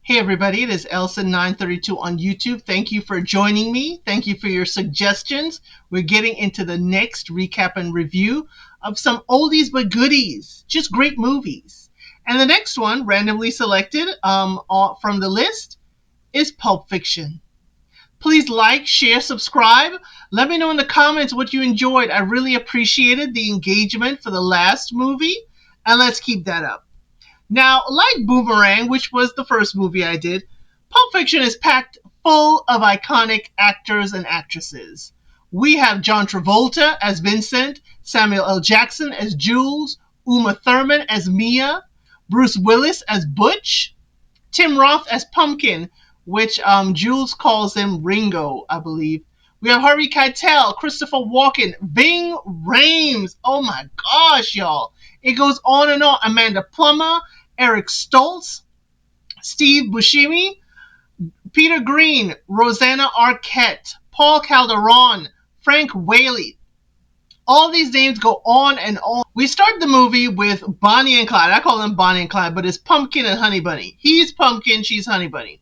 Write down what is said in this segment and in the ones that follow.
Hey everybody, it is Elson932 on YouTube. Thank you for joining me. Thank you for your suggestions. We're getting into the next recap and review of some oldies but goodies, just great movies. And the next one, randomly selected from the list, is Pulp Fiction. Please like, share, subscribe. Let me know in the comments what you enjoyed. I really appreciated the engagement for the last movie, and let's keep that up. Now, like Boomerang, which was the first movie I did, Pulp Fiction is packed full of iconic actors and actresses. We have John Travolta as Vincent, Samuel L. Jackson as Jules, Uma Thurman as Mia, Bruce Willis as Butch, Tim Roth as Pumpkin, which Jules calls him Ringo, I believe. We have Harvey Keitel, Christopher Walken, Ving Rhames. Oh my gosh, y'all. It goes on and on. Amanda Plummer, Eric Stoltz, Steve Buscemi, Peter Green, Rosanna Arquette, Paul Calderon, Frank Whaley. All these names go on and on. We start the movie with Bonnie and Clyde. I call them Bonnie and Clyde, but it's Pumpkin and Honey Bunny. He's Pumpkin, she's Honey Bunny.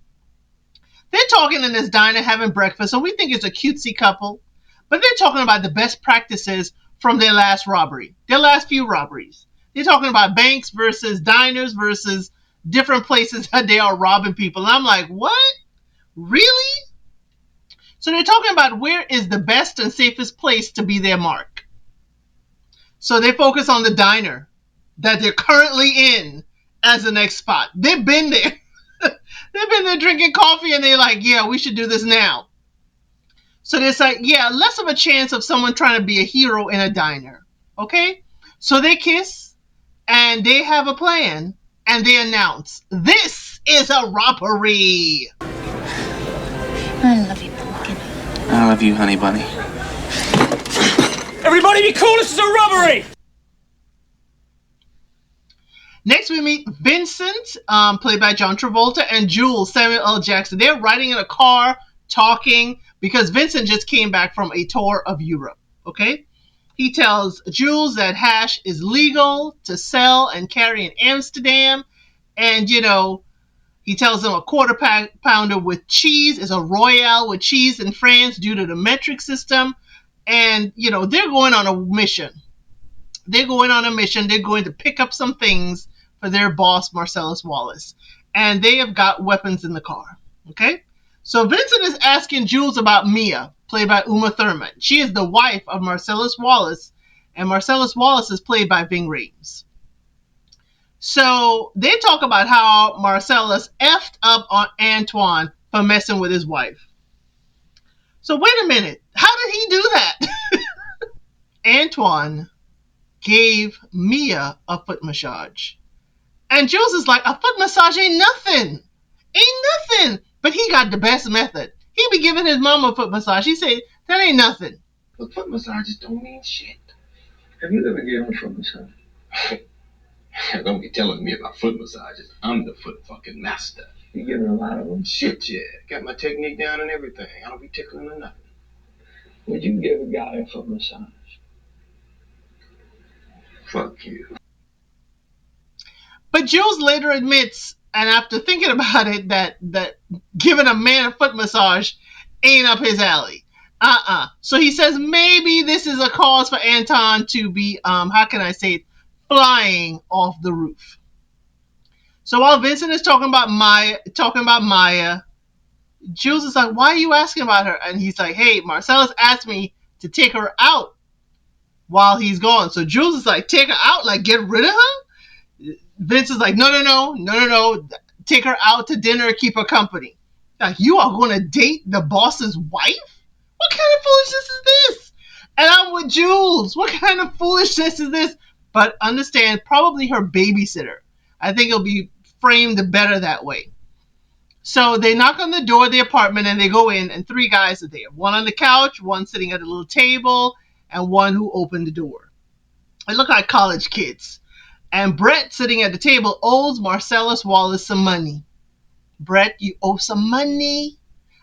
They're talking in this diner having breakfast, and we think it's a cutesy couple. But they're talking about the best practices from their last robbery, their last few robberies. They're talking about banks versus diners versus different places that they are robbing people. And I'm like, what? Really? So they're talking about where is the best and safest place to be their mark. So they focus on the diner that they're currently in as the next spot. They've been there. They've been there drinking coffee and they're like, yeah, we should do this now. So there's like, yeah, less of a chance of someone trying to be a hero in a diner. Okay? So they kiss and they have a plan and they announce, this is a robbery. I love you, Pumpkin. I love you, Honey Bunny. Everybody be cool, this is a robbery! Next, we meet Vincent, played by John Travolta, and Jules, Samuel L. Jackson. They're riding in a car, talking, because Vincent just came back from a tour of Europe, okay? He tells Jules that hash is legal to sell and carry in Amsterdam, and, you know, he tells him a quarter pounder with cheese is a royale with cheese in France due to the metric system, and, you know, they're going on a mission. They're going on a mission. They're going to pick up some things for their boss, Marcellus Wallace. And they have got weapons in the car. Okay? So Vincent is asking Jules about Mia, played by Uma Thurman. She is the wife of Marcellus Wallace, and Marcellus Wallace is played by Ving Rhames. So they talk about how Marcellus effed up on Antoine for messing with his wife. So wait a minute. How did he do that? Antoine gave Mia a foot massage. And Jules is like, a foot massage ain't nothing. Ain't nothing. But he got the best method. He be giving his mama a foot massage. He said, that ain't nothing. But foot massages don't mean shit. Have you ever given a foot massage? Don't be telling me about foot massages. I'm the foot fucking master. You giving a lot of them? Shit, yeah. Got my technique down and everything. I don't be tickling or nothing. Would you give a guy a foot massage? Fuck you. But Jules later admits, and after thinking about it, that giving a man a foot massage ain't up his alley. So he says maybe this is a cause for Anton to be, how can I say it, flying off the roof. So while Vincent is talking about Maya, Jules is like, why are you asking about her? And he's like, hey, Marcellus asked me to take her out while he's gone. So Jules is like, take her out? Like, get rid of her? Vince is like, no. Take her out to dinner, keep her company. Like, you are going to date the boss's wife? What kind of foolishness is this? And I'm with Jules. What kind of foolishness is this? But understand, probably her babysitter. I think it'll be framed better that way. So they knock on the door of the apartment and they go in, and three guys are there. One on the couch, one sitting at a little table, and one who opened the door. They look like college kids. And Brett, sitting at the table, owes Marcellus Wallace some money. Brett, you owe some money.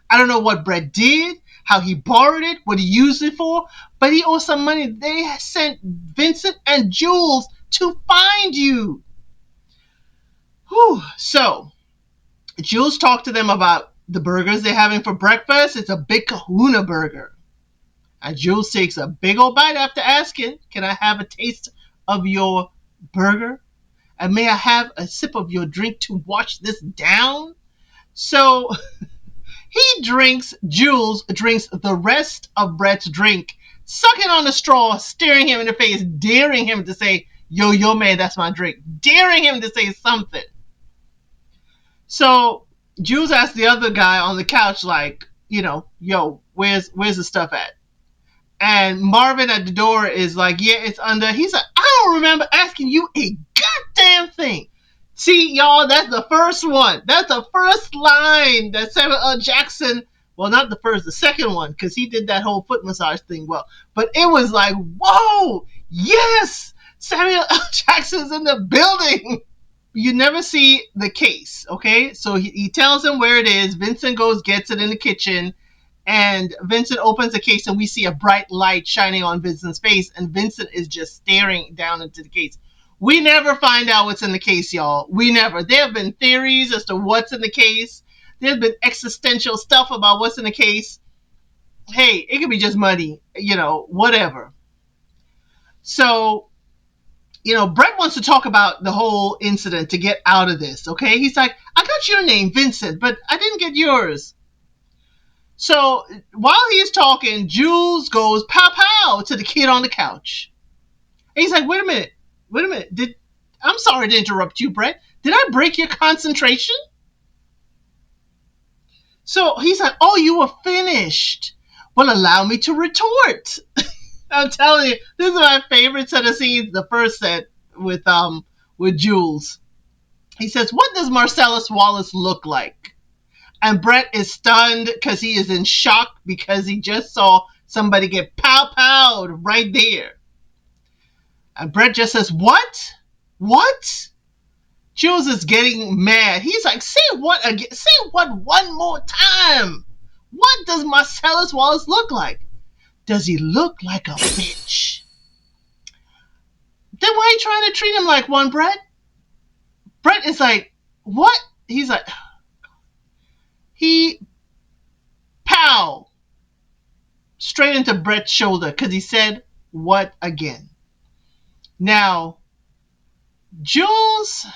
I don't know what Brett did, how he borrowed it, what he used it for, but he owes some money. They sent Vincent and Jules to find you. Whew. So Jules talked to them about the burgers they're having for breakfast. It's a big kahuna burger. And Jules takes a big old bite after asking, can I have a taste of your burger? And may I have a sip of your drink to wash this down? So Jules drinks the rest of Brett's drink, sucking on the straw, staring him in the face, daring him to say, yo, man, that's my drink. Daring him to say something. So Jules asked the other guy on the couch, like, yo, where's the stuff at? And Marvin at the door is like, yeah, it's under. He's like, I don't remember asking you a goddamn thing. See, y'all, that's the first one. That's the first line that Samuel L. Jackson, well, not the first, the second one, because he did that whole foot massage thing well. But it was like, whoa, yes, Samuel L. Jackson's in the building. You never see the case, okay? So he tells him where it is. Vincent goes, gets it in the kitchen. And Vincent opens the case and we see a bright light shining on Vincent's face. And Vincent is just staring down into the case. We never find out what's in the case, y'all. We never. There have been theories as to what's in the case. There's been existential stuff about what's in the case. Hey, it could be just money, whatever. So, Brett wants to talk about the whole incident to get out of this, okay? He's like, I got your name, Vincent, but I didn't get yours. So while he's talking, Jules goes pow pow to the kid on the couch. And he's like, wait a minute. I'm sorry to interrupt you, Brett. Did I break your concentration? So he's like, oh, you were finished. Well, allow me to retort. I'm telling you, this is my favorite set of scenes, the first set with Jules. He says, what does Marcellus Wallace look like? And Brett is stunned because he is in shock because he just saw somebody get pow-powed right there. And Brett just says, what? What? Jules is getting mad. He's like, say what again? Say what one more time? What does Marcellus Wallace look like? Does he look like a bitch? Then why are you trying to treat him like one, Brett? Brett is like, what? He's like, he pow straight into Brett's shoulder because he said, what again? Now, Jules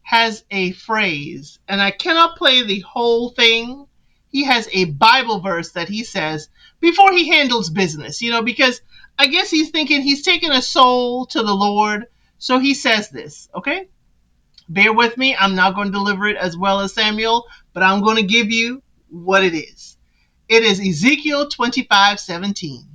has a phrase, and I cannot play the whole thing. He has a Bible verse that he says before he handles business, because I guess he's thinking he's taking a soul to the Lord. So he says this, okay? Bear with me. I'm not going to deliver it as well as Samuel, but I'm going to give you what it is. It is Ezekiel 25:17.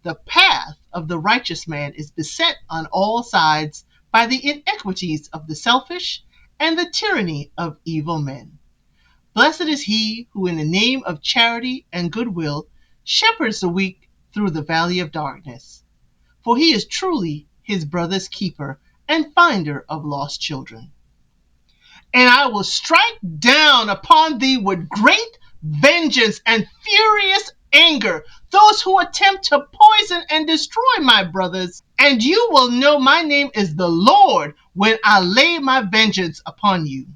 The path of the righteous man is beset on all sides by the inequities of the selfish and the tyranny of evil men. Blessed is he who in the name of charity and goodwill shepherds the weak through the valley of darkness. For he is truly his brother's keeper and finder of lost children. And I will strike down upon thee with great vengeance and furious anger those who attempt to poison and destroy my brothers. And you will know my name is the Lord when I lay my vengeance upon you.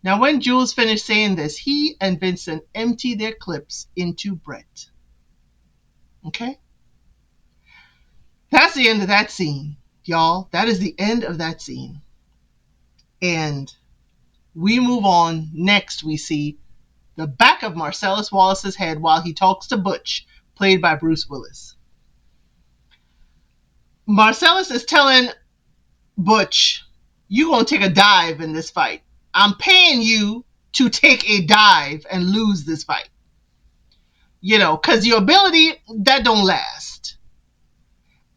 Now, when Jules finished saying this, he and Vincent empty their clips into Brett. Okay? That's the end of that scene, y'all. That is the end of that scene. And we move on. Next, we see the back of Marcellus Wallace's head while he talks to Butch, played by Bruce Willis. Marcellus is telling Butch, you're going to take a dive in this fight. I'm paying you to take a dive and lose this fight. Because your ability, that don't last.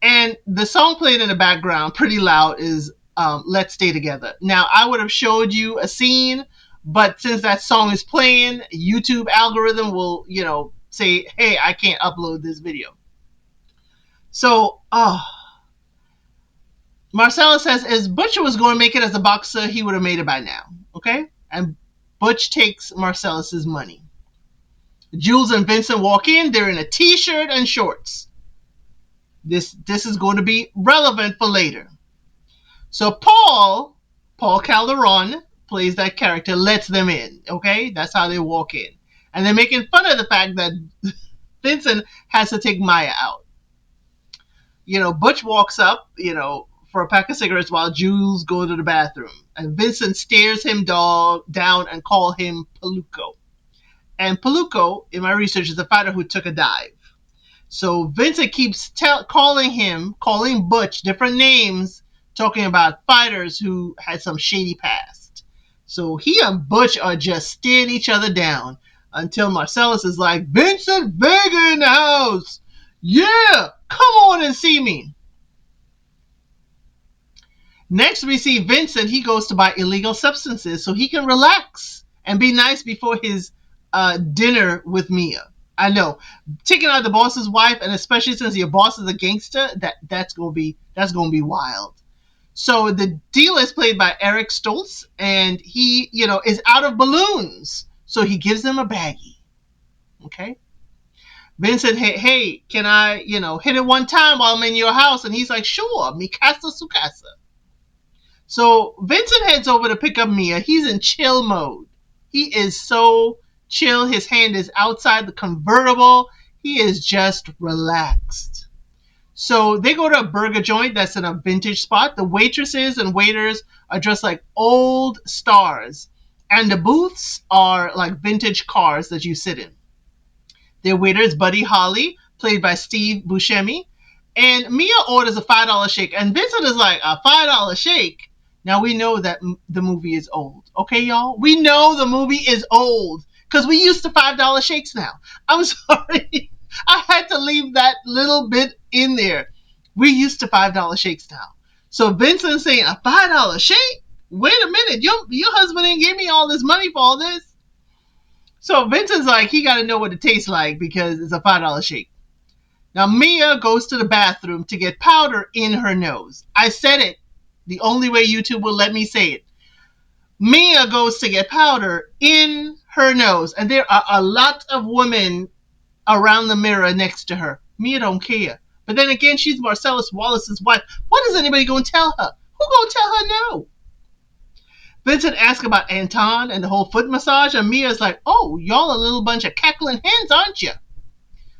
And the song played in the background, pretty loud, is Let's Stay Together. Now, I would have showed you a scene, but since that song is playing, YouTube algorithm will, say, hey, I can't upload this video. So, Marcellus says, if Butcher was going to make it as a boxer, he would have made it by now. Okay? And Butch takes Marcellus's money. Jules and Vincent walk in. They're in a t-shirt and shorts. This is going to be relevant for later. So Paul Calderon, plays that character, lets them in. Okay, that's how they walk in, and they're making fun of the fact that Vincent has to take Maya out. Butch walks up, for a pack of cigarettes while Jules go to the bathroom, and Vincent stares him down and call him Paluco. And Paluco, in my research, is a fighter who took a dive. So Vincent keeps calling Butch different names, talking about fighters who had some shady past. So he and Butch are just staring each other down until Marcellus is like, Vincent Vega in the house! Yeah! Come on and see me! Next we see Vincent. He goes to buy illegal substances so he can relax and be nice before his dinner with Mia. I know, taking out the boss's wife, and especially since your boss is a gangster, that's gonna be wild. So the dealer is played by Eric Stoltz, and he, is out of balloons, so he gives them a baggie. Okay. Vincent, hey, can I, hit it one time while I'm in your house? And he's like, sure, mi casa su casa. So Vincent heads over to pick up Mia. He's in chill mode. He is so chill. His hand is outside the convertible. He is just relaxed. So they go to a burger joint that's in a vintage spot. The waitresses and waiters are dressed like old stars. And the booths are like vintage cars that you sit in. Their waiter is Buddy Holly, played by Steve Buscemi. And Mia orders a $5 shake. And Vincent is like, a $5 shake? Now we know that the movie is old. Okay, y'all? We know the movie is old. Because we used to $5 shakes now. I'm sorry. I had to leave that little bit in there. We used to $5 shakes now. So Vincent's saying, a $5 shake? Wait a minute. Your husband didn't give me all this money for all this. So Vincent's like, he got to know what it tastes like because it's a $5 shake. Now Mia goes to the bathroom to get powder in her nose. I said it. The only way YouTube will let me say it. Mia goes to get powder in her nose. And there are a lot of women around the mirror next to her. Mia don't care. But then again, she's Marcellus Wallace's wife. What is anybody going to tell her? Who going to tell her no? Vincent asks about Anton and the whole foot massage. And Mia's like, oh, y'all a little bunch of cackling hens, aren't you?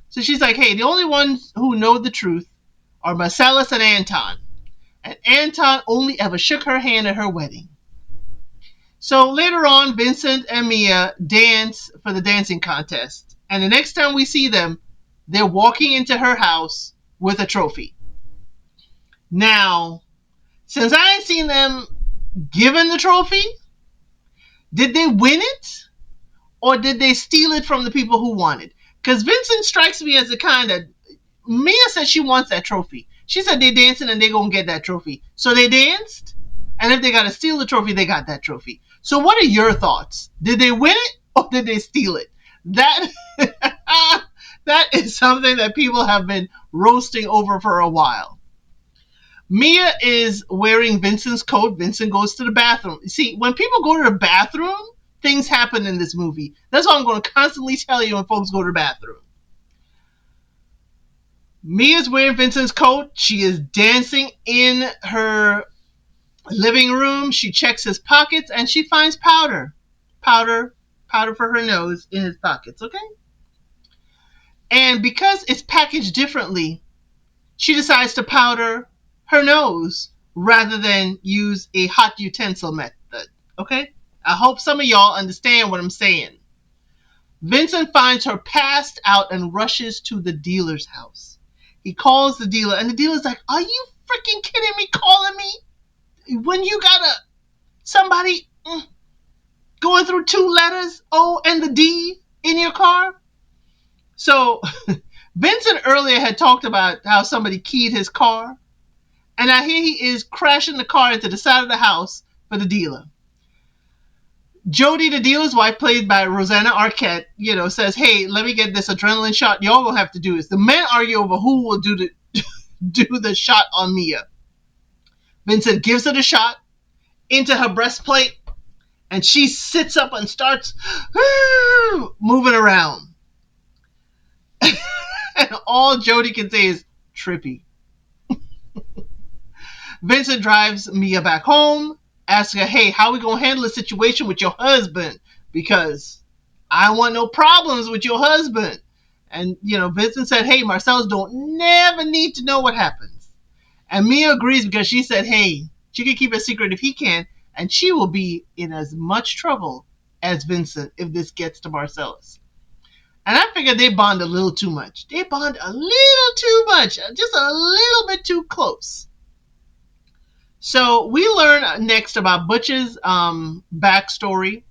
So she's like, hey, the only ones who know the truth are Marcellus and Anton. And Anton only ever shook her hand at her wedding. So later on, Vincent and Mia dance for the dancing contest. And the next time we see them, they're walking into her house with a trophy. Now, since I ain't seen them given the trophy, did they win it? Or did they steal it from the people who won it? Because Vincent strikes me as the kind that Mia said she wants that trophy. She said they're dancing and they're going to get that trophy. So they danced. And if they got to steal the trophy, they got that trophy. So what are your thoughts? Did they win it or did they steal it? That is something that people have been roasting over for a while. Mia is wearing Vincent's coat. Vincent goes to the bathroom. See, when people go to the bathroom, things happen in this movie. That's why I'm going to constantly tell you when folks go to the bathroom. Mia's wearing Vincent's coat. She is dancing in her living room. She checks his pockets and she finds powder. Powder for her nose in his pockets, okay? And because it's packaged differently, she decides to powder her nose rather than use a hot utensil method, okay? I hope some of y'all understand what I'm saying. Vincent finds her passed out and rushes to the dealer's house. He calls the dealer, and the dealer's like, are you freaking kidding me calling me? When you got somebody going through two letters, O and the D, in your car? So, Vincent earlier had talked about how somebody keyed his car. And now here he is crashing the car into the side of the house for the dealer. Jody, the dealer's wife, played by Rosanna Arquette, says, hey, let me get this adrenaline shot. Y'all gonna have to do this. The men argue over who will do the shot on Mia. Vincent gives her the shot into her breastplate, and she sits up and starts moving around. And all Jody can say is, trippy. Vincent drives Mia back home, asking her, hey, how we going to handle the situation with your husband? Because I don't want no problems with your husband. And, Vincent said, hey, Marcellus don't never need to know what happens. And Mia agrees because she said, hey, she can keep it secret if he can, and she will be in as much trouble as Vincent if this gets to Marcellus. And I figured they bond a little too much. They bond a little too much, just a little bit too close. So we learn next about Butch's backstory.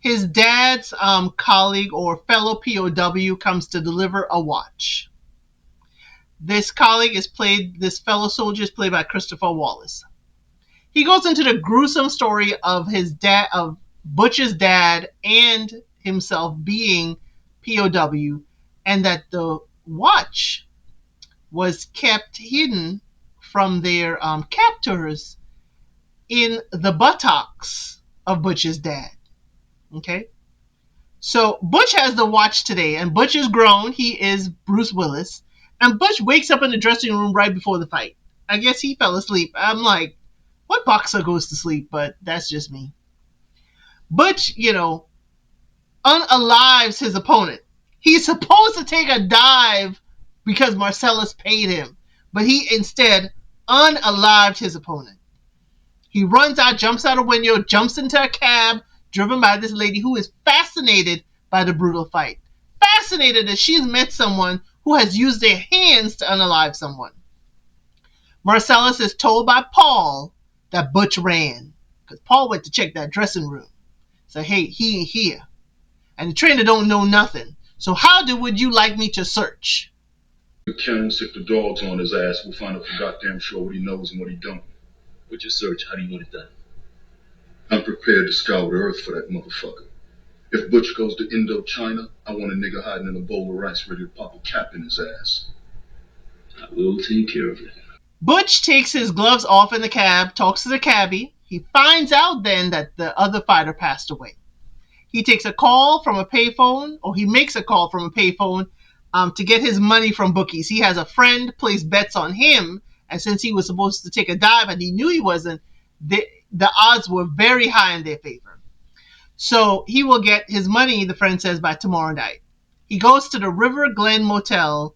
His dad's colleague or fellow POW comes to deliver a watch. This fellow soldier is played by Christopher Wallace. He goes into the gruesome story of of Butch's dad and himself being POW, and that the watch was kept hidden from their captors in the buttocks of Butch's dad. Okay? So Butch has the watch today, and Butch is grown. He is Bruce Willis. And Butch wakes up in the dressing room right before the fight. I guess he fell asleep. I'm like, what boxer goes to sleep? But that's just me. Butch, unalives his opponent. He's supposed to take a dive because Marcellus paid him, but he instead unalived his opponent. He runs out, jumps out a window, jumps into a cab driven by this lady who is fascinated by the brutal fight. Fascinated that she's met someone who has used their hands to unalive someone. Marcellus is told by Paul that Butch ran, because Paul went to check that dressing room. So, hey, he ain't here. And the trainer don't know nothing. So would you like me to search? The Ken sick the dogs on his ass. We'll find out for goddamn sure what he knows and what he don't. With your search, how do you want it done? I'm prepared to scour the earth for that motherfucker. If Butch goes to Indochina, I want a nigga hiding in a bowl of rice ready to pop a cap in his ass. I will take care of it. Butch takes his gloves off in the cab, talks to the cabbie. He finds out then that the other fighter passed away. He takes a call from a payphone, or he makes a call from a payphone to get his money from bookies. He has a friend place bets on him, and since he was supposed to take a dive and he knew he wasn't, the odds were very high in their favor. So he will get his money, the friend says, by tomorrow night. He goes to the River Glen Motel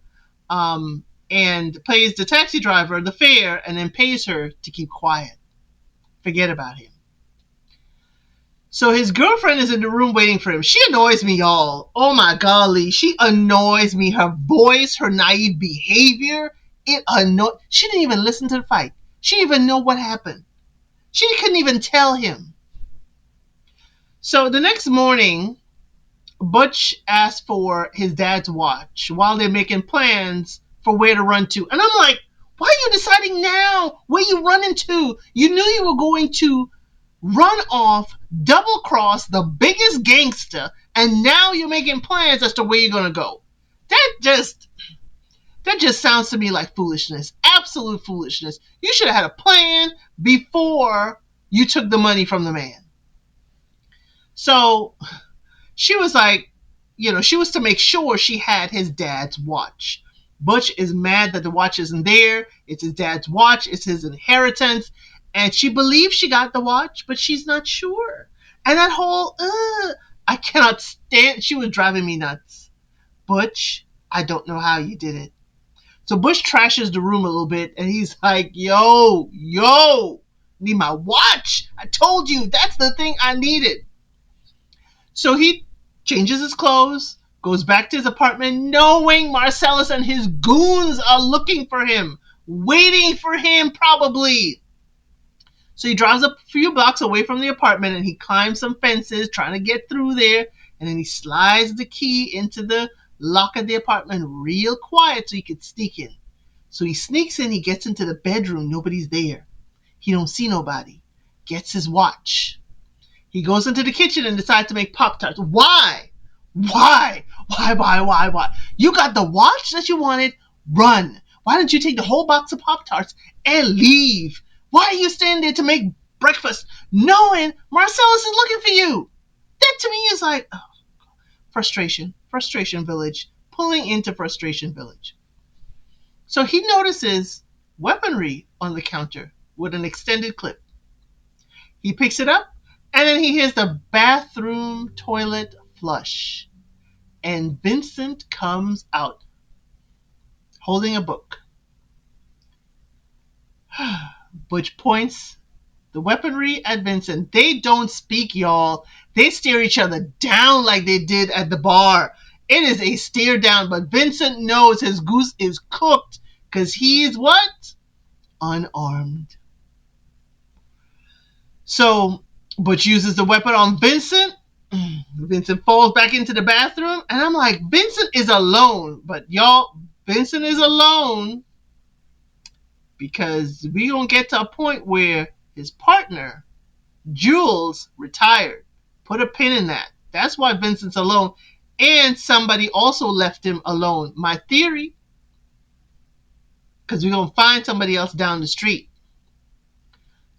and pays the taxi driver the fare and then pays her to keep quiet. Forget about him. So his girlfriend is in the room waiting for him. She annoys me, y'all. Oh my golly. She annoys me. Her voice, her naive behavior. She didn't even listen to the fight. She didn't even know what happened. She couldn't even tell him. So the next morning, Butch asked for his dad's watch while they're making plans for where to run to. And I'm like, why are you deciding now where you running to? You knew you were going to run off, double cross the biggest gangster, and now you're making plans as to where you're going to go. That just sounds to me like foolishness. Absolute foolishness. You should have had a plan before you took the money from the man. So she was like, she was to make sure she had his dad's watch. Butch is mad that the watch isn't there. It's his dad's watch. It's his inheritance. And she believes she got the watch, but she's not sure. And that whole, I cannot stand, she was driving me nuts. Butch, I don't know how you did it. So Butch trashes the room a little bit, and he's like, yo, need my watch. I told you, that's the thing I needed. So he changes his clothes, goes back to his apartment, knowing Marcellus and his goons are looking for him, waiting for him probably. So he drives a few blocks away from the apartment and he climbs some fences trying to get through there. And then he slides the key into the lock of the apartment real quiet so he could sneak in. So he sneaks in, he gets into the bedroom, nobody's there. He don't see nobody. Gets his watch. He goes into the kitchen and decides to make Pop-Tarts. Why? Why? You got the watch that you wanted? Run. Why don't you take the whole box of Pop-Tarts and leave? Why are you standing there to make breakfast knowing Marcellus is looking for you? That to me is like, frustration. Frustration village. Pulling into frustration village. So he notices weaponry on the counter with an extended clip. He picks it up, and then he hears the bathroom toilet flush. And Vincent comes out holding a book. Butch points the weaponry at Vincent. They don't speak, y'all. They stare each other down like they did at the bar. It is a stare down, but Vincent knows his goose is cooked because he's what? Unarmed. So Butch uses the weapon on Vincent. Vincent falls back into the bathroom, and I'm like, Vincent is alone. But y'all, Vincent is alone because we gonna get to a point where his partner, Jules, retired. Put a pin in that. That's why Vincent's alone. And somebody also left him alone. My theory, because we're gonna find somebody else down the street.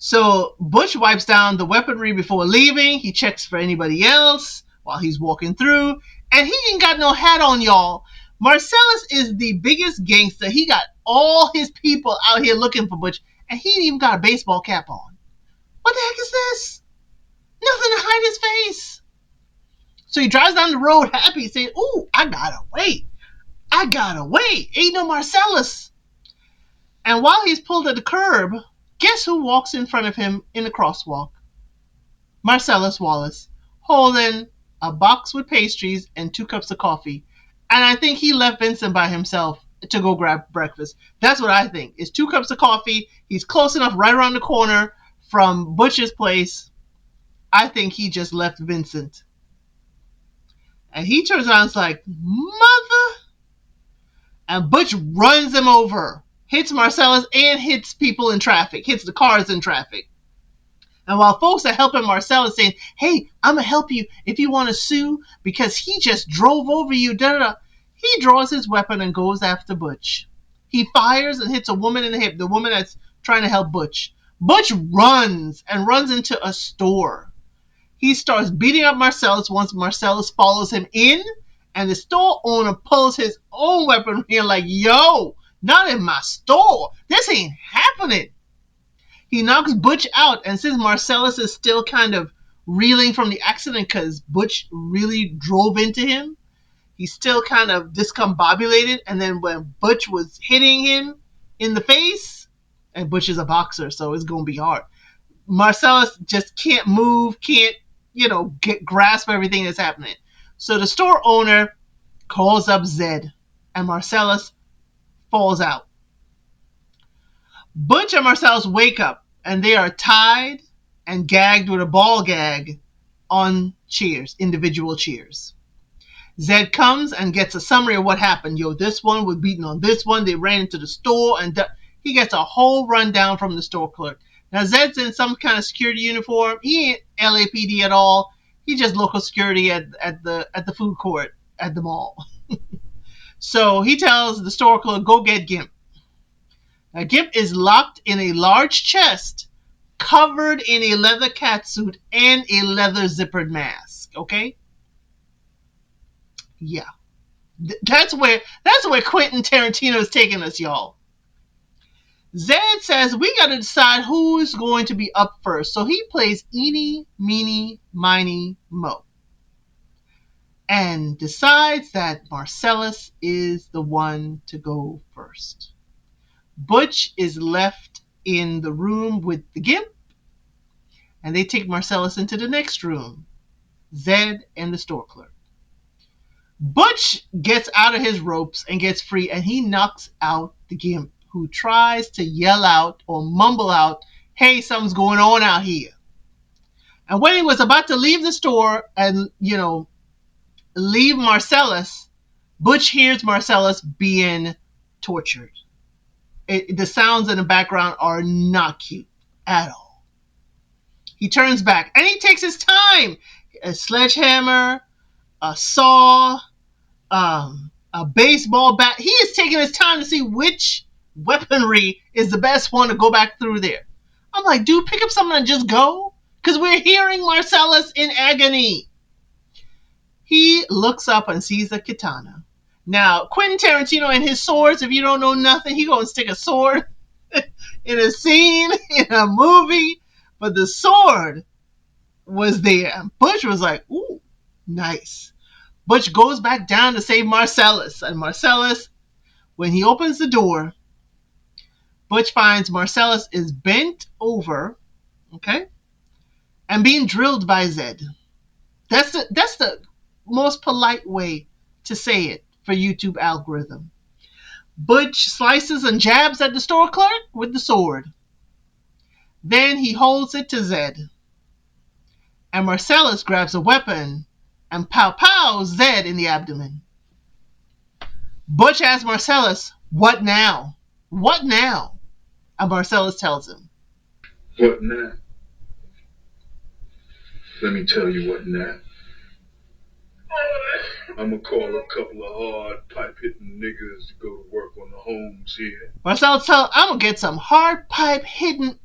So Butch wipes down the weaponry before leaving. He checks for anybody else while he's walking through. And he ain't got no hat on, y'all. Marcellus is the biggest gangster. He got all his people out here looking for Butch. And he ain't even got a baseball cap on. What the heck is this? Nothing to hide his face. So he drives down the road happy, saying, ooh, I gotta wait. I gotta wait. Ain't no Marcellus. And while he's pulled at the curb, guess who walks in front of him in the crosswalk? Marcellus Wallace, holding a box with pastries and 2 cups of coffee. And I think he left Vincent by himself to go grab breakfast. That's what I think. It's 2 cups of coffee. He's close enough right around the corner from Butch's place. I think he just left Vincent. And he turns around and is like, mother. And Butch runs him over. Hits Marcellus and hits people in traffic. Hits the cars in traffic. And while folks are helping Marcellus saying, hey, I'm going to help you if you want to sue because he just drove over you. He draws his weapon and goes after Butch. He fires and hits a woman in the hip. The woman that's trying to help Butch. Butch runs and runs into a store. He starts beating up Marcellus once Marcellus follows him in. And the store owner pulls his own weapon and like, yo, not in my store. This ain't happening. He knocks Butch out, and since Marcellus is still kind of reeling from the accident because Butch really drove into him, he's still kind of discombobulated. And then when Butch was hitting him in the face, and Butch is a boxer, so it's going to be hard. Marcellus just can't move, can't, grasp everything that's happening. So the store owner calls up Zed, and Marcellus falls out. Butch and Marcellus wake up, and they are tied and gagged with a ball gag on chairs, individual chairs. Zed comes and gets a summary of what happened. Yo, this one was beating on this one. They ran into the store, and he gets a whole rundown from the store clerk. Now, Zed's in some kind of security uniform. He ain't LAPD at all. He's just local security at the food court at the mall. So he tells the store clerk, go get Gimp. Now, Gimp is locked in a large chest, covered in a leather catsuit and a leather zippered mask. Okay? Yeah. That's where Quentin Tarantino is taking us, y'all. Zed says we got to decide who's going to be up first. So he plays Eeny, Meeny, Miny, Mo. And decides that Marcellus is the one to go first. Butch is left in the room with the Gimp. And they take Marcellus into the next room. Zed and the store clerk. Butch gets out of his ropes and gets free. And he knocks out the Gimp, who tries to yell out or mumble out, hey, something's going on out here. And when he was about to leave the store and, leave Marcellus, Butch hears Marcellus being tortured. The sounds in the background are not cute at all. He turns back and he takes his time. A sledgehammer, a saw, a baseball bat. He is taking his time to see which weaponry is the best one to go back through there. I'm like, dude, pick up something and just go. Because we're hearing Marcellus in agony. He looks up and sees a katana. Now, Quentin Tarantino and his swords, if you don't know nothing, he gonna stick a sword in a scene, in a movie. but the sword was there. And Butch was like, ooh, nice. Butch goes back down to save Marcellus. And Marcellus, when he opens the door, Butch finds Marcellus is bent over, okay, and being drilled by Zed. That's the most polite way to say it for YouTube algorithm. Butch slices and jabs at the store clerk with the sword. Then he holds it to Zed. And Marcellus grabs a weapon and pows Zed in the abdomen. Butch asks Marcellus, what now? What now? And Marcellus tells him, What now? Let me tell you what now. I'm gonna call a couple of hard pipe-hitting niggas to go to work on the homes here. Marcellus tells him, I'm gonna get some hard pipe hitting.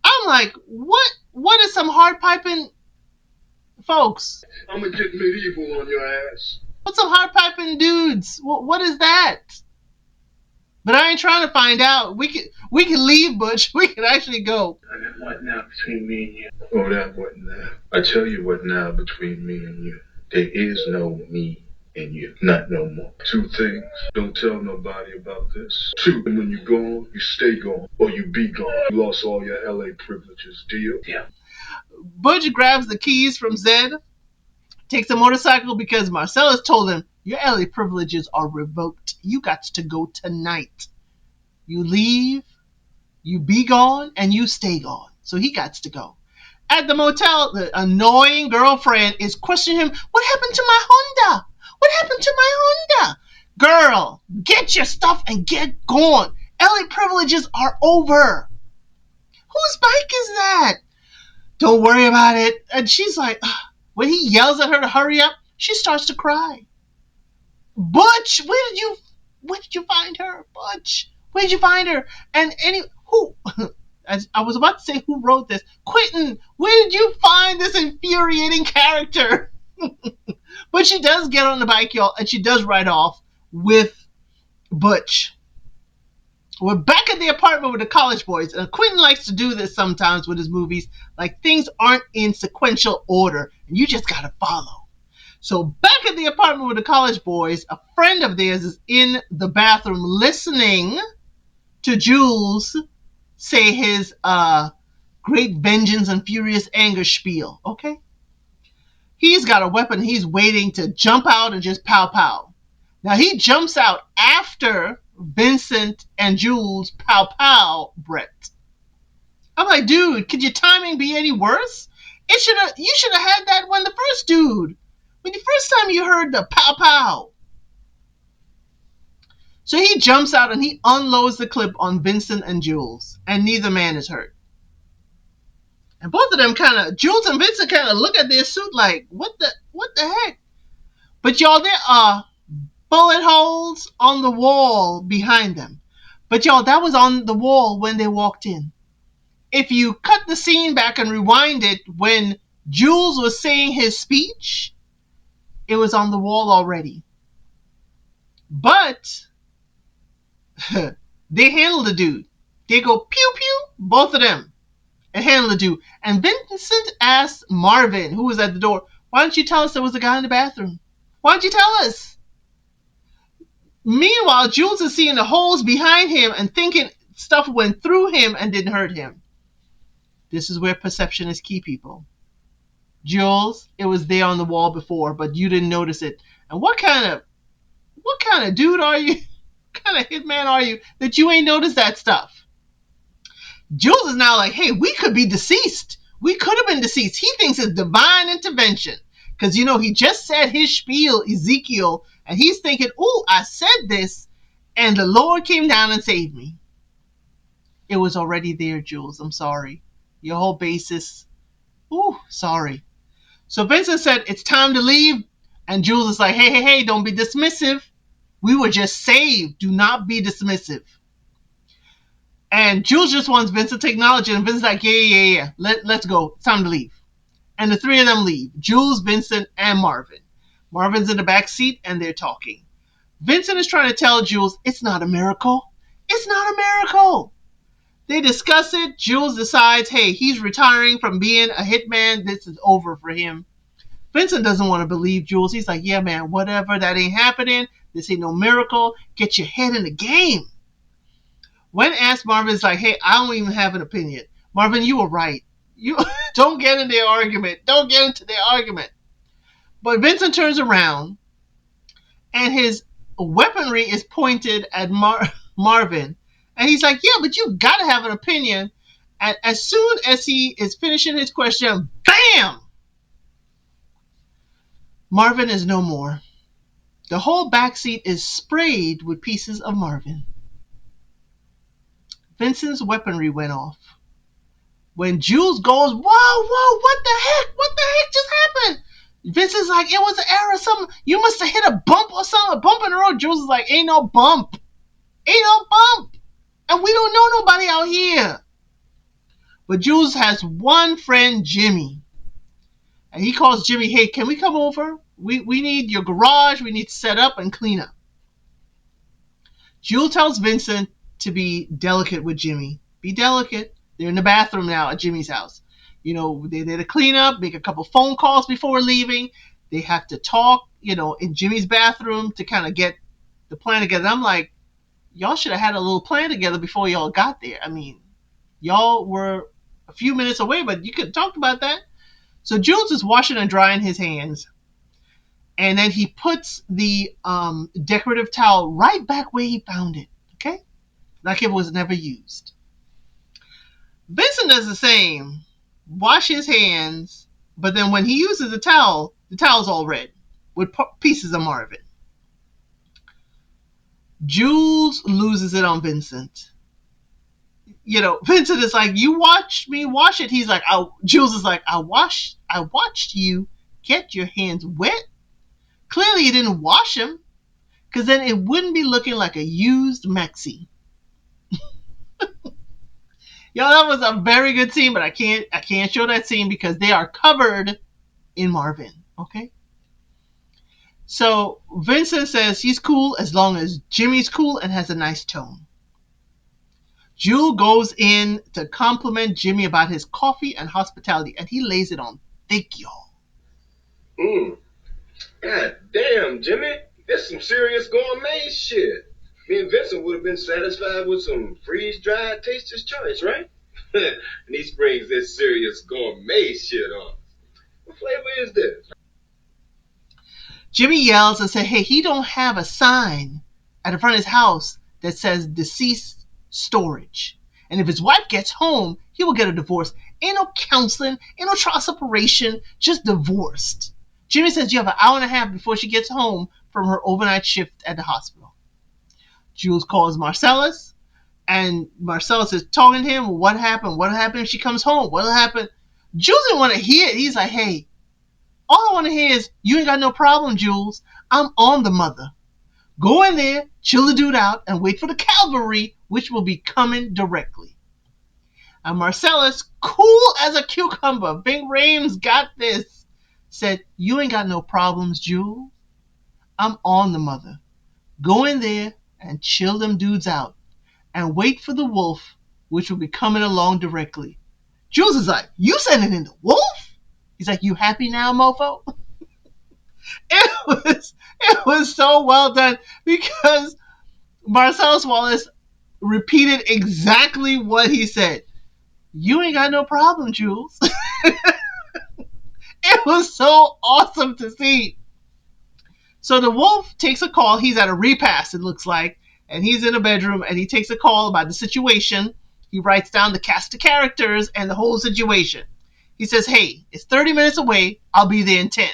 I'm like, what is some hard piping, folks? I'm gonna get medieval on your ass. What's some hard piping dudes? What is that? But I ain't trying to find out. We can leave, Butch. We can actually go. And then what now between me and you? Oh, that what now? I tell you what now between me and you. There is no me and you. Not no more. Two things. Don't tell nobody about this. Two, when you're gone, you stay gone. Or you be gone. You lost all your LA privileges. Deal? Yeah. Butch grabs the keys from Zed, takes a motorcycle because Marcellus told him, your LA privileges are revoked. You got to go tonight. You leave, you be gone, and you stay gone. So he got to go. At the motel, the annoying girlfriend is questioning him, what happened to my Honda? What happened to my Honda? Girl, get your stuff and get gone. LA privileges are over. Whose bike is that? Don't worry about it. And she's like, when he yells at her to hurry up, she starts to cry. Butch, where did you find her? Butch, where did you find her? And who? I was about to say who wrote this. Quentin, where did you find this infuriating character? But she does get on the bike, y'all, and she does ride off with Butch. We're back at the apartment with the college boys, and Quentin likes to do this sometimes with his movies. Like, things aren't in sequential order, and you just gotta follow. So back at the apartment with the college boys, a friend of theirs is in the bathroom listening to Jules say his great vengeance and furious anger spiel. Okay? He's got a weapon. He's waiting to jump out and just pow. Now he jumps out after Vincent and Jules pow Brett. I'm like, dude, could your timing be any worse? You should have had that when the first dude. When the first time you heard the pow. So he jumps out and he unloads the clip on Vincent and Jules. And neither man is hurt. And both of them Jules and Vincent look at their suit like, what the heck? But y'all, there are bullet holes on the wall behind them. But y'all, that was on the wall when they walked in. If you cut the scene back and rewind it, when Jules was saying his speech, it was on the wall already. But they handle the dude. They go pew pew, both of them, and handle the dude. And Vincent asked Marvin, who was at the door, why don't you tell us there was a guy in the bathroom? Why don't you tell us? Meanwhile, Jules is seeing the holes behind him and thinking stuff went through him and didn't hurt him. This is where perception is key, people. Jules, it was there on the wall before, but you didn't notice it. And what kind of dude are you? What kind of hitman are you that you ain't noticed that stuff? Jules is now like, hey, we could be deceased. We could have been deceased. He thinks it's divine intervention. Because, he just said his spiel, Ezekiel, and he's thinking, ooh, I said this, and the Lord came down and saved me. It was already there, Jules. I'm sorry. Your whole basis. Ooh, sorry. So Vincent said, it's time to leave. And Jules is like, hey, don't be dismissive. We were just saved. Do not be dismissive. And Jules just wants Vincent to acknowledge it. And Vincent's like, yeah. Let's go. It's time to leave. And the three of them leave. Jules, Vincent, and Marvin. Marvin's in the back seat, and they're talking. Vincent is trying to tell Jules, it's not a miracle. It's not a miracle. They discuss it. Jules decides, hey, he's retiring from being a hitman. This is over for him. Vincent doesn't want to believe Jules. He's like, yeah, man, whatever. That ain't happening. This ain't no miracle. Get your head in the game. When asked, Marvin's like, hey, I don't even have an opinion. Marvin, you were right. You don't get in their argument. Don't get into their argument. But Vincent turns around and his weaponry is pointed at Marvin. And he's like, yeah, but you gotta have an opinion. And as soon as he is finishing his question, bam! Marvin is no more. The whole backseat is sprayed with pieces of Marvin. Vincent's weaponry went off. When Jules goes, whoa, what the heck? What the heck just happened? Vincent's like, it was an error. Something. You must have hit a bump or something. A bump in the road. Jules is like, ain't no bump. Ain't no bump. And we don't know nobody out here. But Jules has one friend, Jimmy. And he calls Jimmy, hey, can we come over? We need your garage. We need to set up and clean up. Jules tells Vincent to be delicate with Jimmy. Be delicate. They're in the bathroom now at Jimmy's house. You know, they're there to clean up, make a couple phone calls before leaving. They have to talk, you know, in Jimmy's bathroom to kind of get the plan together. I'm like, y'all should have had a little plan together before y'all got there. I mean, y'all were a few minutes away, but you could have talked about that. So Jules is washing and drying his hands. And then he puts the decorative towel right back where he found it. Okay? Like it was never used. Vincent does the same. Wash his hands. But then when he uses the towel's all red with pieces of Marvin. Jules loses it on Vincent. You know, Vincent is like, you watched me wash it. He's like, Jules is like, I watched you get your hands wet. Clearly you didn't wash them, because then it wouldn't be looking like a used maxi. Yo, that was a very good scene, but I can't show that scene because they are covered in Marvin. Okay? So Vincent says he's cool as long as Jimmy's cool and has a nice tone. Jewel goes in to compliment Jimmy about his coffee and hospitality, and he lays it on thick, y'all. God damn, Jimmy. That's some serious gourmet shit. Me and Vincent would have been satisfied with some freeze-dried Taster's Choice, right? And he springs this serious gourmet shit on. What flavor is this? Jimmy yells and says, hey, he don't have a sign at the front of his house that says deceased storage. And if his wife gets home, he will get a divorce. Ain't no counseling, ain't no trial separation, just divorced. Jimmy says you have an hour and a half before she gets home from her overnight shift at the hospital. Jules calls Marcellus, and Marcellus is talking to him. What happened? What happened if she comes home? What'll happen? Jules didn't want to hear it. He's like, hey, all I want to hear is, you ain't got no problem, Jules. I'm on the mother. Go in there, chill the dude out, and wait for the cavalry, which will be coming directly. And Marcellus, cool as a cucumber, Bing Rames got this, said, you ain't got no problems, Jules. I'm on the mother. Go in there and chill them dudes out, and wait for the wolf, which will be coming along directly. Jules is like, you sending in the wolf? He's like, you happy now, mofo? It was so well done because Marcellus Wallace repeated exactly what he said. You ain't got no problem, Jules. It was so awesome to see. So the wolf takes a call. He's at a repast, it looks like, and he's in a bedroom, and he takes a call about the situation. He writes down the cast of characters and the whole situation. He says, hey, it's 30 minutes away. I'll be there in 10.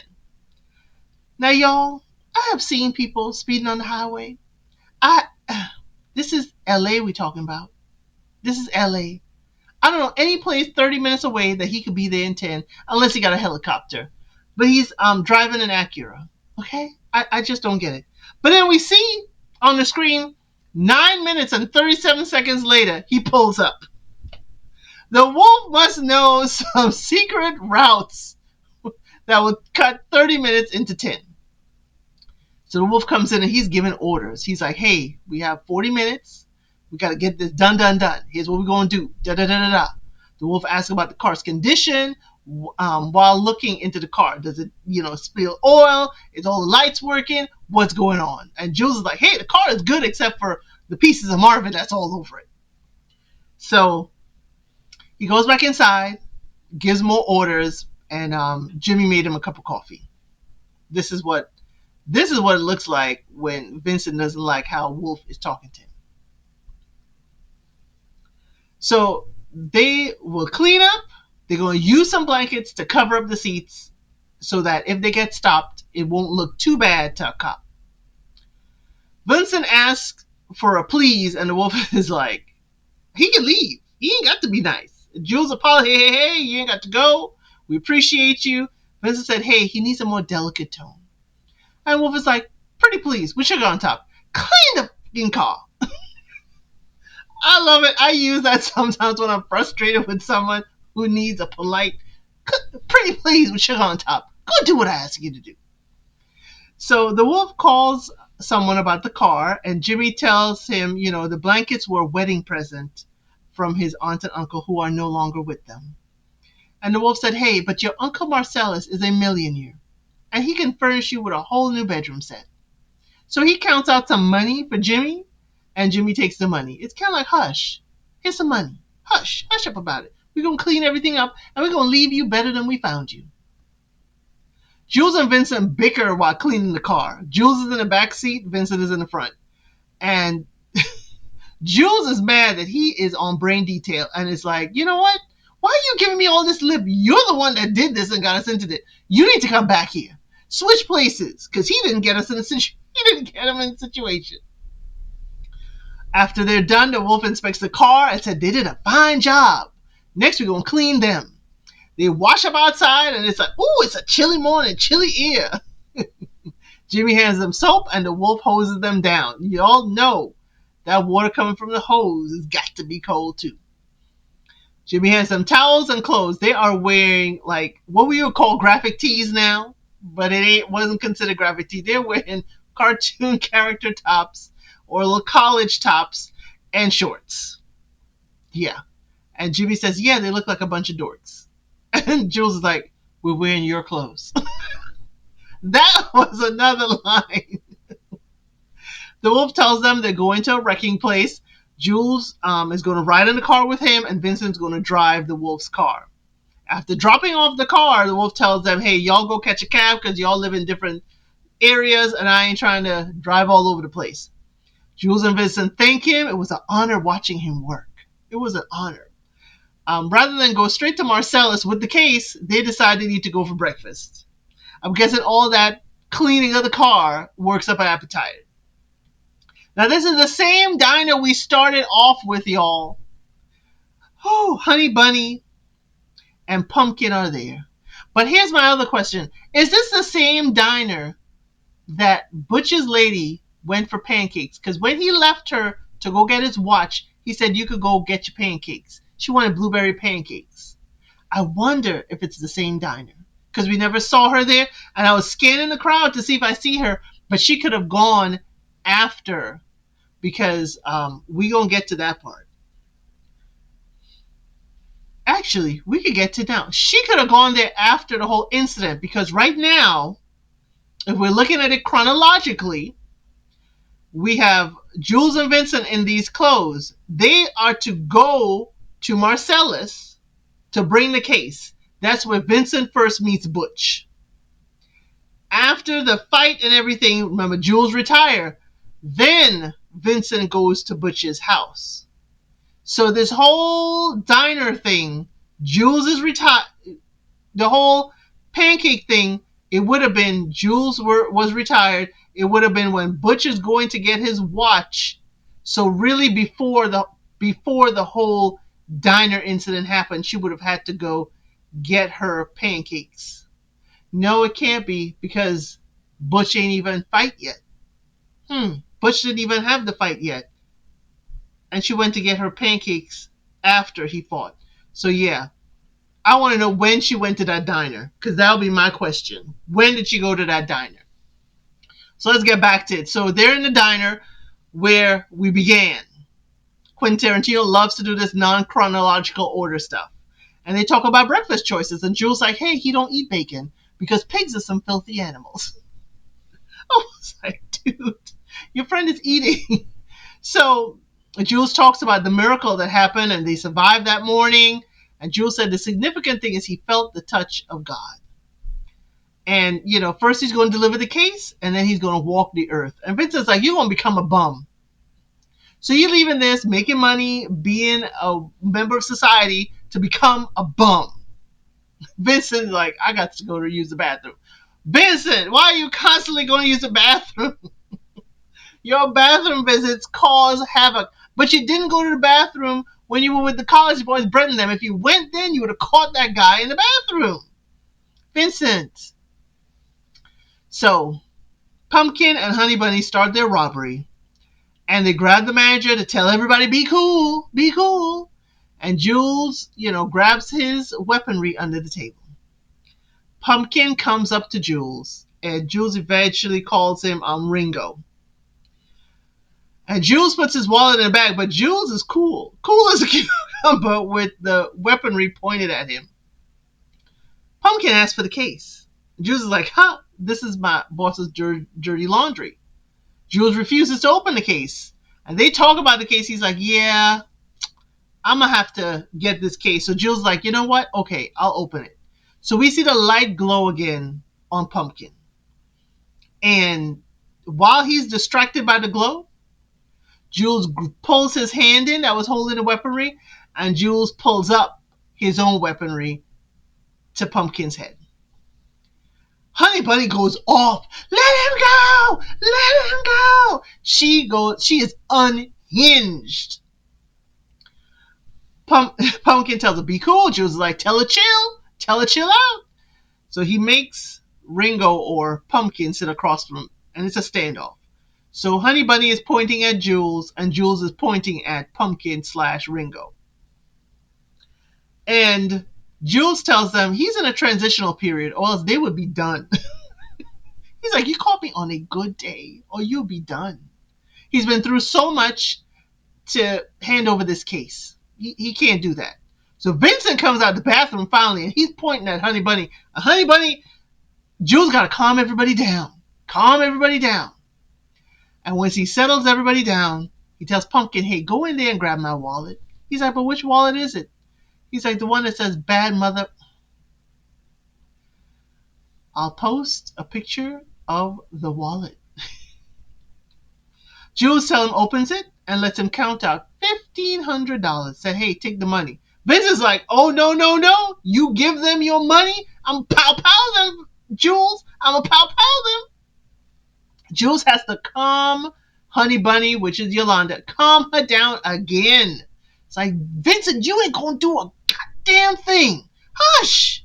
Now, y'all, I have seen people speeding on the highway. This is LA we talking about. This is LA. I don't know any place 30 minutes away that he could be there in 10, unless he got a helicopter. But he's driving an Acura. Okay? I just don't get it. But then we see on the screen, 9 minutes and 37 seconds later, he pulls up. The wolf must know some secret routes that would cut 30 minutes into 10. So the wolf comes in and he's giving orders. He's like, hey, we have 40 minutes. We got to get this done, done, done. Here's what we're going to do. Da, da, da, da, da. The wolf asks about the car's condition while looking into the car. Does it, spill oil? Is all the lights working? What's going on? And Jules is like, hey, the car is good except for the pieces of Marvin that's all over it. So he goes back inside, gives more orders, and Jimmy made him a cup of coffee. This is what it looks like when Vincent doesn't like how Wolf is talking to him. So they will clean up. They're going to use some blankets to cover up the seats so that if they get stopped, it won't look too bad to a cop. Vincent asks for a please, and the wolf is like, he can leave. He ain't got to be nice. Jules apologizes, hey, you ain't got to go. We appreciate you. Vincent said, hey, he needs a more delicate tone. And Wolf is like, pretty please, with sugar on top. Clean the fucking car. I love it. I use that sometimes when I'm frustrated with someone who needs a polite, pretty please with sugar on top. Go do what I ask you to do. So the wolf calls someone about the car, and Jimmy tells him, the blankets were a wedding present from his aunt and uncle who are no longer with them. And the wolf said, hey, but your Uncle Marcellus is a millionaire, and he can furnish you with a whole new bedroom set. So he counts out some money for Jimmy, and Jimmy takes the money. It's kind of like, hush, here's some money. Hush up about it. We're going to clean everything up, and we're going to leave you better than we found you. Jules and Vincent bicker while cleaning the car. Jules is in the back seat, Vincent is in the front. And Jules is mad that he is on brain detail, and it's like, you know what? Why are you giving me all this lip? You're the one that did this and got us into it. You need to come back here. Switch places, because he didn't get us in a situation. He didn't get him in the situation. After they're done, the wolf inspects the car and said they did a fine job. Next, we're going to clean them. They wash up outside, and it's like, ooh, it's a chilly morning, chilly air. Jimmy hands them soap, and the wolf hoses them down. You all know that water coming from the hose has got to be cold, too. Jimmy hands them towels and clothes. They are wearing, like, what we would call graphic tees now, but it wasn't considered graphic tee. They're wearing cartoon character tops or little college tops and shorts. Yeah. And Jimmy says, yeah, they look like a bunch of dorks. And Jules is like, we're wearing your clothes. That was another line. The wolf tells them they're going to a wrecking place. Jules is going to ride in the car with him, and Vincent's going to drive the wolf's car. After dropping off the car, the wolf tells them, hey, y'all go catch a cab because y'all live in different areas, and I ain't trying to drive all over the place. Jules and Vincent thank him. It was an honor watching him work. It was an honor. Rather than go straight to Marcellus with the case, they decide they need to go for breakfast. I'm guessing all that cleaning of the car works up an appetite. Now, this is the same diner we started off with, y'all. Oh, Honey Bunny and Pumpkin are there. But here's my other question. Is this the same diner that Butch's lady went for pancakes? Because when he left her to go get his watch, he said you could go get your pancakes. She wanted blueberry pancakes. I wonder if it's the same diner. Because we never saw her there. And I was scanning the crowd to see if I see her. But she could have gone after. Because we going to get to that part. Actually, we could get to now. She could have gone there after the whole incident. Because right now, if we're looking at it chronologically, we have Jules and Vincent in these clothes. They are to go to Marcellus to bring the case. That's where Vincent first meets Butch. After the fight and everything, remember, Jules retire. Then Vincent goes to Butch's house. So this whole diner thing, Jules is retired. The whole pancake thing, it would have been Jules was retired. It would have been when Butch is going to get his watch. So really before the whole diner incident happened, she would have had to go get her pancakes. No, it can't be, because Butch ain't even fight yet. Butch didn't even have the fight yet. And she went to get her pancakes after he fought. So yeah, I want to know when she went to that diner, because that'll be my question. When did she go to that diner? So let's get back to it. So they're in the diner where we began. Quentin Tarantino loves to do this non-chronological order stuff. And they talk about breakfast choices, and Jules like, hey, he don't eat bacon because pigs are some filthy animals. I was like, dude, your friend is eating. So Jules talks about the miracle that happened and they survived that morning. And Jules said the significant thing is he felt the touch of God. And, first he's going to deliver the case and then he's going to walk the earth. And Vincent's like, you're going to become a bum. So you're leaving this, making money, being a member of society to become a bum. Vincent's like, I got to go to use the bathroom. Vincent, why are you constantly going to use the bathroom? Your bathroom visits cause havoc. But you didn't go to the bathroom when you were with the college boys, Brett and them. If you went then, you would have caught that guy in the bathroom. Vincent. So, Pumpkin and Honey Bunny start their robbery. And they grab the manager to tell everybody, be cool, be cool. And Jules, grabs his weaponry under the table. Pumpkin comes up to Jules. And Jules eventually calls him Ringo. And Jules puts his wallet in the bag, but Jules is cool. Cool as a cucumber with the weaponry pointed at him. Pumpkin asks for the case. Jules is like, this is my boss's dirty laundry. Jules refuses to open the case. And they talk about the case. He's like, yeah, I'm going to have to get this case. So Jules is like, you know what? Okay, I'll open it. So we see the light glow again on Pumpkin. And while he's distracted by the glow, Jules pulls his hand in that was holding the weaponry, and Jules pulls up his own weaponry to Pumpkin's head. Honey Bunny goes off. Let him go! Let him go! She is unhinged. Pumpkin tells her, be cool. Jules is like, tell her chill out. So he makes Ringo or Pumpkin sit across from him, and it's a standoff. So Honey Bunny is pointing at Jules, and Jules is pointing at Pumpkin / Ringo. And Jules tells them he's in a transitional period, or else they would be done. He's like, you caught me on a good day, or you'll be done. He's been through so much to hand over this case. He can't do that. So Vincent comes out of the bathroom finally, and he's pointing at Honey Bunny. Honey Bunny, Jules got to calm everybody down. Calm everybody down. And once he settles everybody down, he tells Pumpkin, hey, go in there and grab my wallet. He's like, but which wallet is it? He's like, the one that says bad mother. I'll post a picture of the wallet. Jules tells him opens it and lets him count out $1,500. Said, hey, take the money. Vince is like, oh, no. You give them your money? I'm pow them, Jules. I'm a pow them. Jules has to calm Honey Bunny, which is Yolanda, calm her down again. It's like, Vincent, you ain't gonna do a goddamn thing. Hush.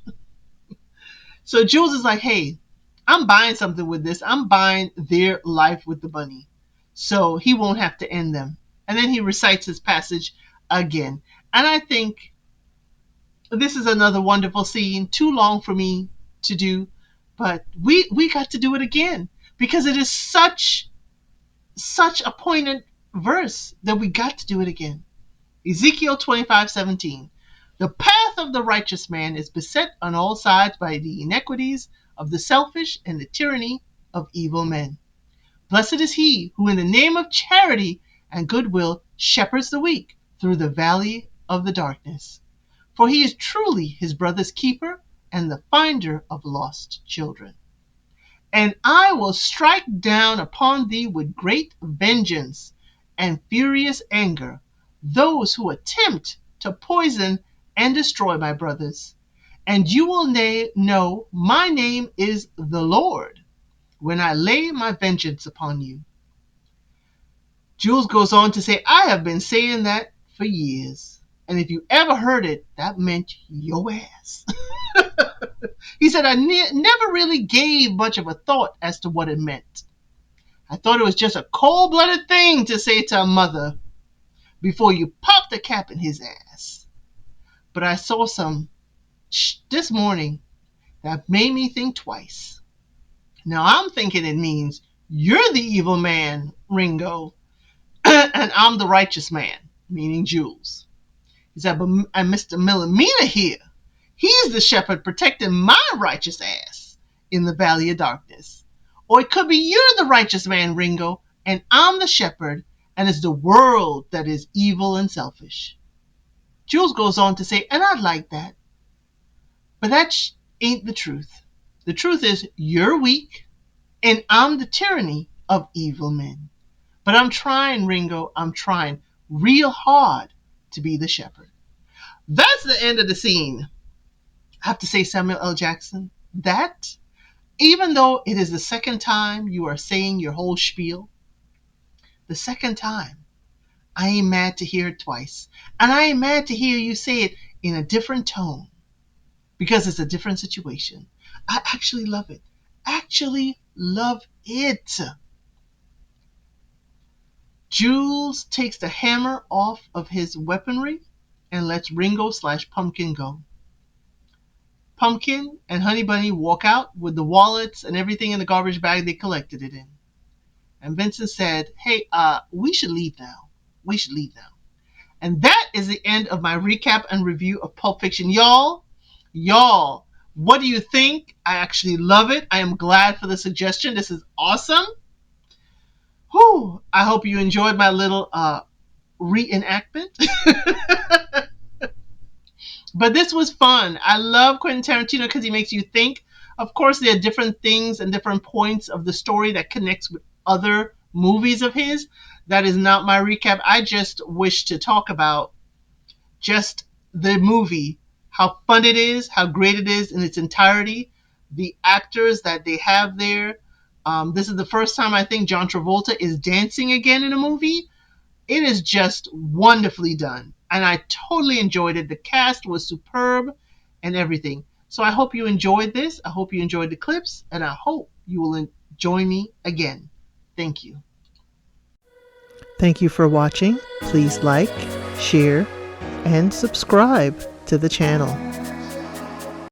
So Jules is like, hey, I'm buying something with this. I'm buying their life with the bunny. So he won't have to end them. And then he recites his passage again. And I think this is another wonderful scene. Too long for me to do. But we got to do it again. Because it is such a poignant verse that we got to do it again. Ezekiel 25:17. The path of the righteous man is beset on all sides by the iniquities of the selfish and the tyranny of evil men. Blessed is he who in the name of charity and goodwill shepherds the weak through the valley of the darkness. For he is truly his brother's keeper and the finder of lost children. And I will strike down upon thee with great vengeance and furious anger those who attempt to poison and destroy my brothers. And you will know my name is the Lord when I lay my vengeance upon you. Jules goes on to say, I have been saying that for years. And if you ever heard it, that meant your ass. He said, I never really gave much of a thought as to what it meant. I thought it was just a cold-blooded thing to say to a mother before you popped a cap in his ass. But I saw some this morning that made me think twice. Now I'm thinking it means you're the evil man, Ringo, and I'm the righteous man. meaning Jules. He said, but Mr. Millamina here, he's the shepherd protecting my righteous ass in the valley of darkness. Or it could be you're the righteous man, Ringo, and I'm the shepherd, and it's the world that is evil and selfish. Jules goes on to say, and I'd like that. But that ain't the truth. The truth is you're weak, and I'm the tyranny of evil men. But I'm trying, Ringo, I'm trying real hard to be the shepherd. That's the end of the scene. I have to say, Samuel L. Jackson, that, even though it is the second time you are saying your whole spiel, the second time, I ain't mad to hear it twice. And I ain't mad to hear you say it in a different tone, because it's a different situation. I actually love it. Actually love it. Jules takes the hammer off of his weaponry and lets Ringo/Pumpkin go. Pumpkin and Honey Bunny walk out with the wallets and everything in the garbage bag they collected it in. And Vincent said, hey, we should leave now. We should leave now. And that is the end of my recap and review of Pulp Fiction. Y'all, what do you think? I actually love it. I am glad for the suggestion. This is awesome. Whew, I hope you enjoyed my little reenactment. But this was fun. I love Quentin Tarantino because he makes you think. Of course, there are different things and different points of the story that connects with other movies of his. That is not my recap. I just wish to talk about just the movie, how fun it is, how great it is in its entirety, the actors that they have there. This is the first time I think John Travolta is dancing again in a movie. It is just wonderfully done. And I totally enjoyed it. The cast was superb and everything. So I hope you enjoyed this. I hope you enjoyed the clips. And I hope you will join me again. Thank you. Thank you for watching. Please like, share, and subscribe to the channel.